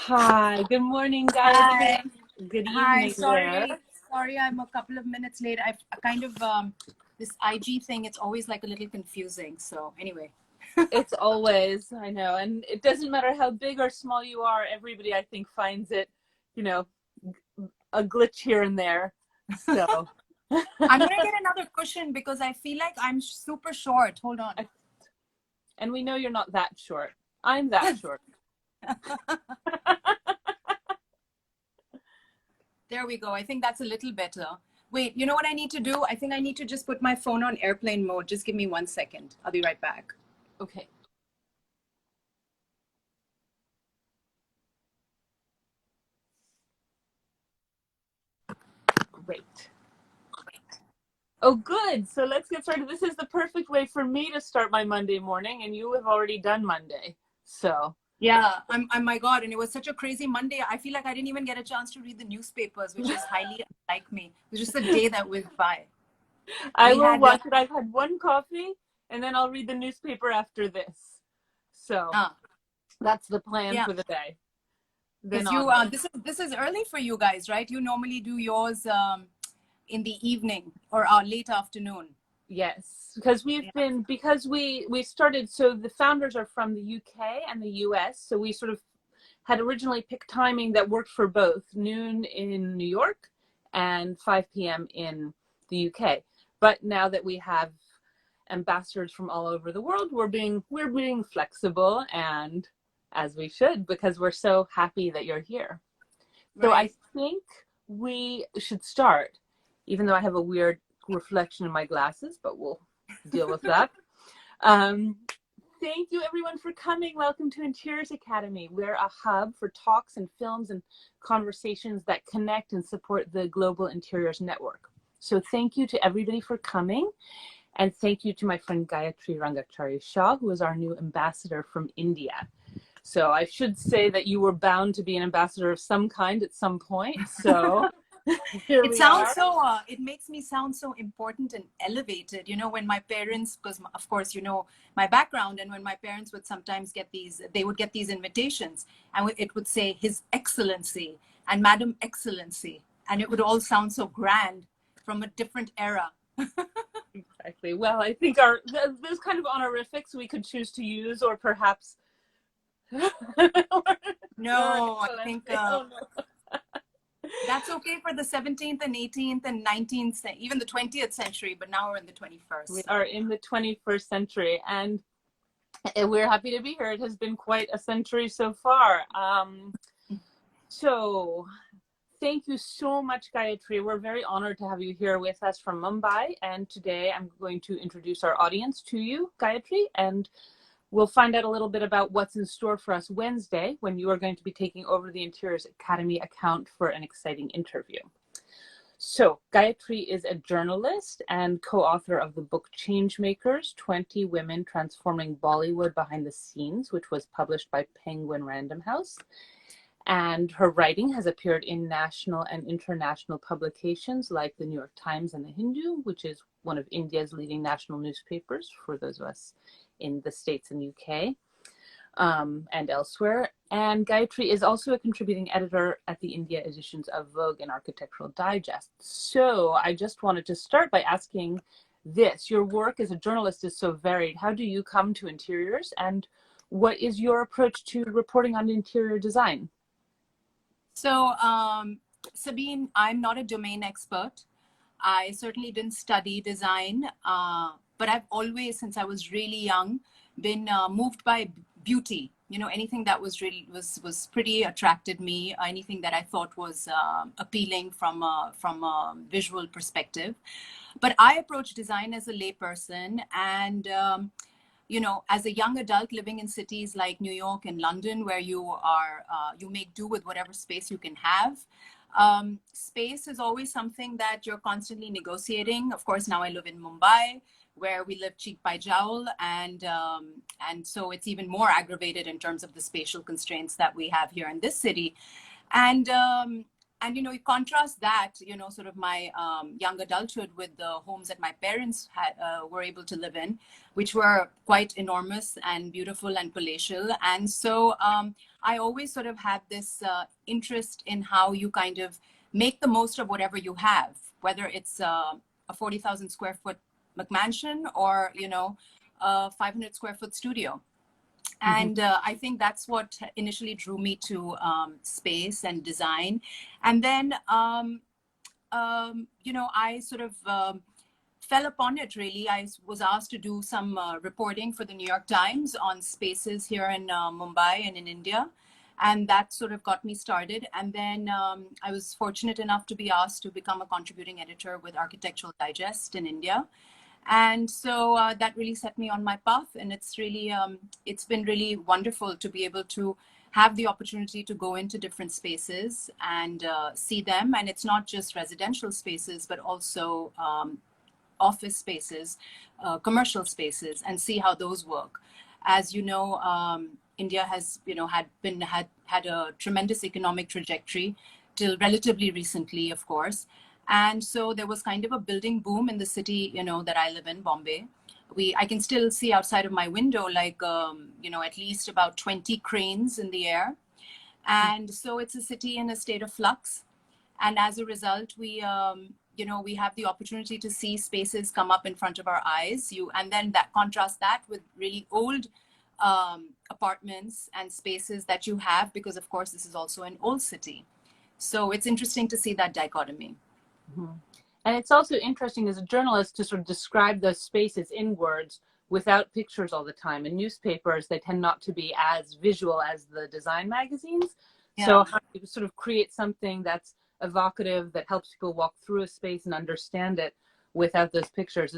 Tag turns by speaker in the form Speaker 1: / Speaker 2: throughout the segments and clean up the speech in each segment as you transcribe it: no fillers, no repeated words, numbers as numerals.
Speaker 1: Hi, good morning,
Speaker 2: Hi.
Speaker 1: Gayatri. Good
Speaker 2: Hi.
Speaker 1: evening there.
Speaker 2: Sorry, I'm a couple of minutes late. I've kind of this IG thing. It's always like a little confusing. So anyway.
Speaker 1: It's always, I know, and it doesn't matter how big or small you are, everybody I think finds it, you know, a glitch here and there. So,
Speaker 2: I'm gonna get another cushion because I feel like I'm super short. Hold on.
Speaker 1: and we know you're not that short. I'm that short.
Speaker 2: There we go. I think that's a little better. Wait, you know what I need to do? I think I need to just put my phone on airplane mode. Just give me 1 second. I'll be right back.
Speaker 1: Okay. Great. Oh, good. So let's get started. This is the perfect way for me to start my Monday morning, and you have already done Monday. So.
Speaker 2: Yeah, I'm my God. And it was such a crazy Monday. I feel like I didn't even get a chance to read the newspapers, which is highly unlike me. It was just a day that went by.
Speaker 1: I
Speaker 2: We
Speaker 1: will
Speaker 2: had
Speaker 1: watch it. I've had one coffee and then I'll read the newspaper after this. So that's the plan
Speaker 2: yeah,
Speaker 1: for the day. Then
Speaker 2: because you
Speaker 1: onward.
Speaker 2: this is early for you guys, right? You normally do yours in the evening or late afternoon.
Speaker 1: Yes, because we started, so the founders are from the UK and the US, so we sort of had originally picked timing that worked for both, noon in New York and 5 p.m. in the UK. But now that we have ambassadors from all over the world, we're being flexible, and as we should, because we're so happy that you're here. So I
Speaker 2: Right.
Speaker 1: think we should start, even though I have a weird reflection in my glasses, but we'll deal with that. Um, Thank you everyone for coming. Welcome to Interiors Academy. We're a hub for talks and films and conversations that connect and support the Global Interiors Network. So thank you to everybody for coming. And thank you to my friend Gayatri Rangachari Shah, who is our new ambassador from India. So I should say that you were bound to be an ambassador of some kind at some point. So here
Speaker 2: It
Speaker 1: we
Speaker 2: sounds
Speaker 1: are.
Speaker 2: so, it makes me sound so important and elevated. You know, when my parents, because of course, you know, my background, and when my parents would sometimes get these, they would get these invitations and it would say His Excellency and Madam Excellency. And it would all sound so grand from a different era.
Speaker 1: Exactly. Well, I think those kind of honorifics we could choose to use, or perhaps Your
Speaker 2: No, I think
Speaker 1: Excellency. Oh, no.
Speaker 2: that's okay for the 17th and 18th and 19th, even the 20th century, but now we're in the 21st.
Speaker 1: We are in the 21st century, and we're happy to be here. It has been quite a century so far. So thank you so much, Gayatri. We're very honored to have you here with us from Mumbai. And today I'm going to introduce our audience to you, Gayatri, and we'll find out a little bit about what's in store for us Wednesday, when you are going to be taking over the Interiors Academy account for an exciting interview. So Gayatri is a journalist and co-author of the book Changemakers, 20 Women Transforming Bollywood Behind the Scenes, which was published by Penguin Random House. And her writing has appeared in national and international publications like the New York Times and the Hindu, which is one of India's leading national newspapers for those of us in the States and UK, and elsewhere. And Gayatri is also a contributing editor at the India editions of Vogue and Architectural Digest. So I just wanted to start by asking this. Your work as a journalist is so varied. How do you come to interiors, and what is your approach to reporting on interior design?
Speaker 2: So, Sabine, I'm not a domain expert. I certainly didn't study design, but I've always, since I was really young, been moved by beauty. You know, anything that was really was pretty attracted me. Anything that I thought was appealing from a visual perspective. But I approach design as a layperson, and you know, as a young adult living in cities like New York and London, where you are, you make do with whatever space you can have. Space is always something that you're constantly negotiating. Of course, now I live in Mumbai, where we live cheek by jowl, and so it's even more aggravated in terms of the spatial constraints that we have here in this city. And and you contrast that, sort of my young adulthood with the homes that my parents were able to live in, which were quite enormous and beautiful and palatial. And so I always sort of had this interest in how you kind of make the most of whatever you have, whether it's a 40,000 square foot McMansion or a 500 square foot studio. And I think that's what initially drew me to space and design. And then, I sort of fell upon it, really. I was asked to do some reporting for the New York Times on spaces here in Mumbai and in India. And that sort of got me started. And then I was fortunate enough to be asked to become a contributing editor with Architectural Digest in India. And so that really set me on my path. And it's really, it's been really wonderful to be able to have the opportunity to go into different spaces and see them. And it's not just residential spaces, but also office spaces, commercial spaces, and see how those work. As you know, India has, had a tremendous economic trajectory till relatively recently, of course. And so there was kind of a building boom in the city, that I live in, Bombay. I can still see outside of my window, like, at least about 20 cranes in the air. And so it's a city in a state of flux. And as a result, we have the opportunity to see spaces come up in front of our eyes. And then contrast that with really old apartments and spaces that you have, because of course, this is also an old city. So it's interesting to see that dichotomy.
Speaker 1: And it's also interesting as a journalist to sort of describe those spaces in words without pictures all the time. In newspapers, they tend not to be as visual as the design magazines. Yeah. So how do you sort of create something that's evocative, that helps people walk through a space and understand it without those pictures?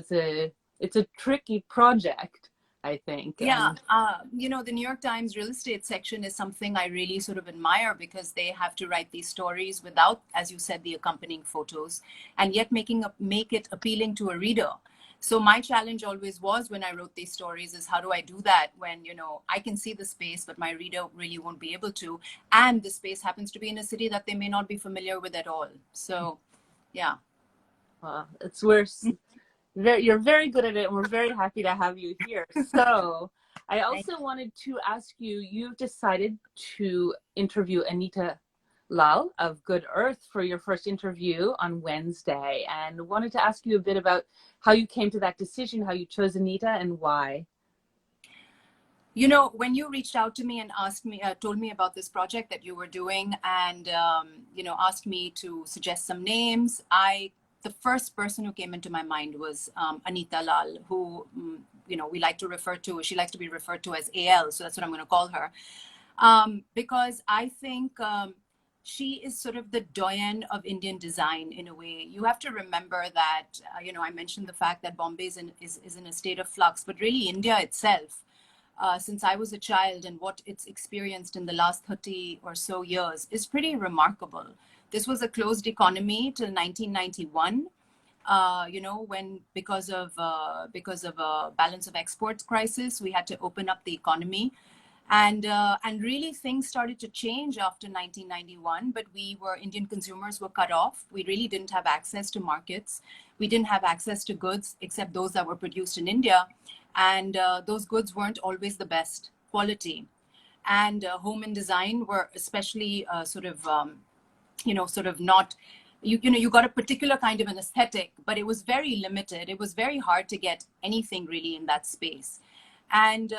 Speaker 1: It's a tricky project, I think.
Speaker 2: Yeah, the New York Times real estate section is something I really sort of admire, because they have to write these stories without, as you said, the accompanying photos, and yet make it appealing to a reader. So my challenge always was, when I wrote these stories, is how do I do that when, I can see the space, but my reader really won't be able to. And the space happens to be in a city that they may not be familiar with at all. So, yeah.
Speaker 1: Well, it's worse. You're very good at it, and we're very happy to have you here. So I also wanted to ask you, you've decided to interview Anita Lal of Good Earth for your first interview on Wednesday, and wanted to ask you a bit about how you came to that decision, how you chose Anita, and why.
Speaker 2: When you reached out to me and asked me, told me about this project that you were doing, and, asked me to suggest some names, the first person who came into my mind was Anita Lal, who, she likes to be referred to as AL. So that's what I'm going to call her. Because I think she is sort of the doyen of Indian design in a way. You have to remember that, I mentioned the fact that Bombay is in a state of flux, but really India itself, since I was a child, and what it's experienced in the last 30 or so years is pretty remarkable. This was a closed economy till 1991, when because of a balance of exports crisis, we had to open up the economy. And really things started to change after 1991, but Indian consumers were cut off. We really didn't have access to markets. We didn't have access to goods except those that were produced in India. And those goods weren't always the best quality. And home and design were especially not, you got a particular kind of an aesthetic, but it was very limited. It was very hard to get anything really in that space. And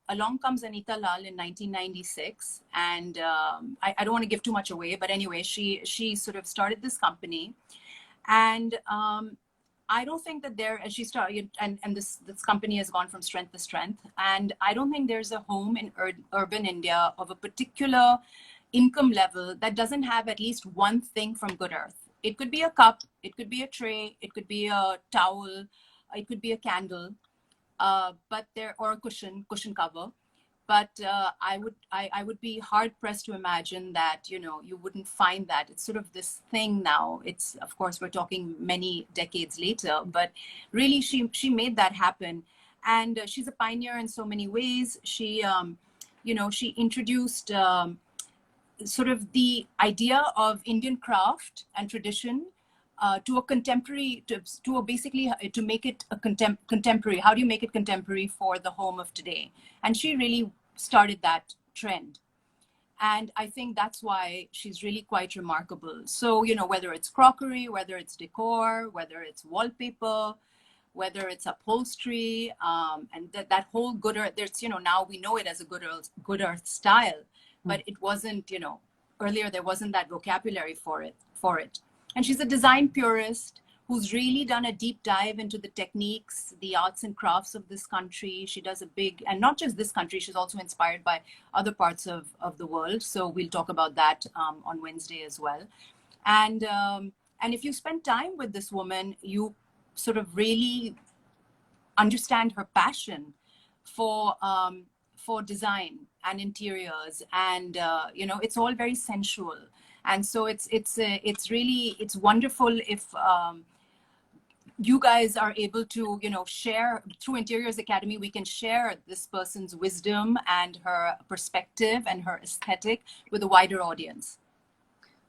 Speaker 2: along comes Anita Lal in 1996. And I don't want to give too much away, but anyway, she sort of started this company. And I don't think that she started, and this company has gone from strength to strength. And I don't think there's a home in urban India of a particular income level that doesn't have at least one thing from Good Earth. It could be a cup, it could be a tray, it could be a towel, it could be a candle, or a cushion cover. But I would be hard pressed to imagine that, you wouldn't find that. It's sort of this thing now. It's, of course, we're talking many decades later, but really she made that happen. And she's a pioneer in so many ways. She introduced sort of the idea of Indian craft and tradition to a contemporary, to a basically to make it a contemporary. How do you make it contemporary for the home of today? And she really started that trend. And I think that's why she's really quite remarkable. So, you know, whether it's crockery, whether it's decor, whether it's wallpaper, whether it's upholstery, and that whole good earth, there's, you know, now we know it as a good earth style, but it wasn't, you know, earlier there wasn't that vocabulary for it. And she's a design purist who's really done a deep dive into the techniques, the arts and crafts of this country. She does a big, and not just this country, she's also inspired by other parts of the world. So we'll talk about that on Wednesday as well. And if you spend time with this woman, you sort of really understand her passion for design and interiors, and you know, it's all very sensual. And so it's really, it's wonderful if you guys are able to, you know, share through Interiors Academy. We can share this person's wisdom and her perspective and her aesthetic with a wider audience.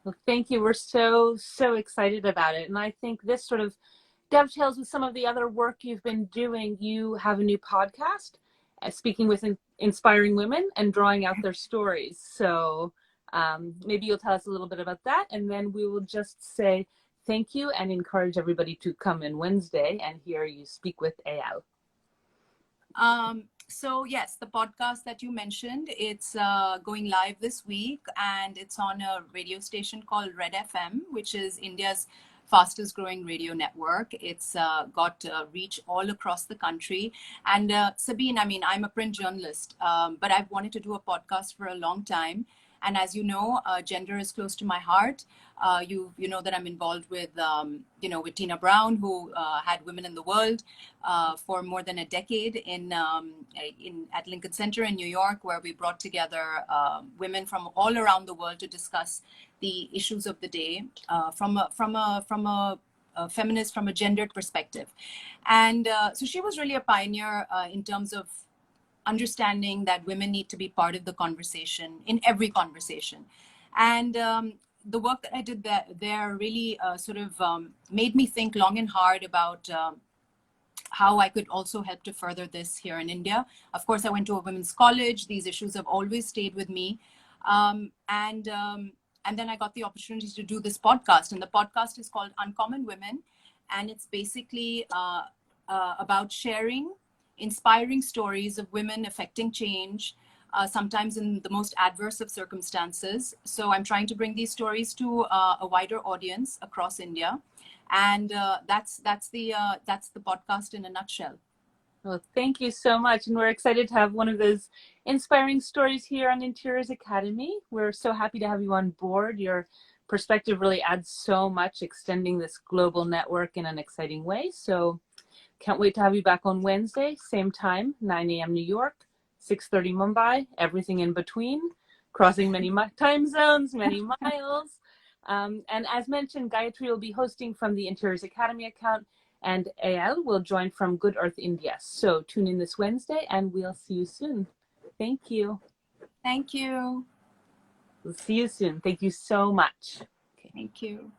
Speaker 1: Well, thank you. We're so excited about it. And I think this sort of dovetails with some of the other work you've been doing. You have a new podcast, speaking with inspiring women and drawing out their stories. So maybe you'll tell us a little bit about that, and then we will just say thank you and encourage everybody to come in Wednesday and hear you speak with Eyal.
Speaker 2: So yes, the podcast that you mentioned, it's going live this week, and it's on a radio station called Red FM, which is India's fastest growing radio network. It's got reach all across the country. And Sabine, I mean, I'm a print journalist, but I've wanted to do a podcast for a long time. And as you know, gender is close to my heart. You know that I'm involved with, you know, with Tina Brown, who had Women in the World for more than a decade at Lincoln Center in New York, where we brought together women from all around the world to discuss the issues of the day from a feminist, from a gendered perspective. And so she was really a pioneer in terms of understanding that women need to be part of the conversation, in every conversation. And the work that I did there really sort of made me think long and hard about how I could also help to further this here in India. Of course, I went to a women's college. These issues have always stayed with me. And then I got the opportunity to do this podcast. And the podcast is called Uncommon Women. And it's basically about sharing inspiring stories of women affecting change, sometimes in the most adverse of circumstances. So I'm trying to bring these stories to a wider audience across India. And that's the podcast in a nutshell.
Speaker 1: Well, thank you so much. And we're excited to have one of those inspiring stories here on Interiors Academy. We're so happy to have you on board. Your perspective really adds so much, extending this global network in an exciting way. So can't wait to have you back on Wednesday, same time, 9 a.m. New York, 6:30 Mumbai, everything in between, crossing many time zones, many miles. And as mentioned, Gayatri will be hosting from the Interiors Academy account, and Eyal will join from Good Earth India. So tune in this Wednesday, and we'll see you soon. Thank you.
Speaker 2: Thank you.
Speaker 1: We'll see you soon. Thank you so much.
Speaker 2: Okay, thank you.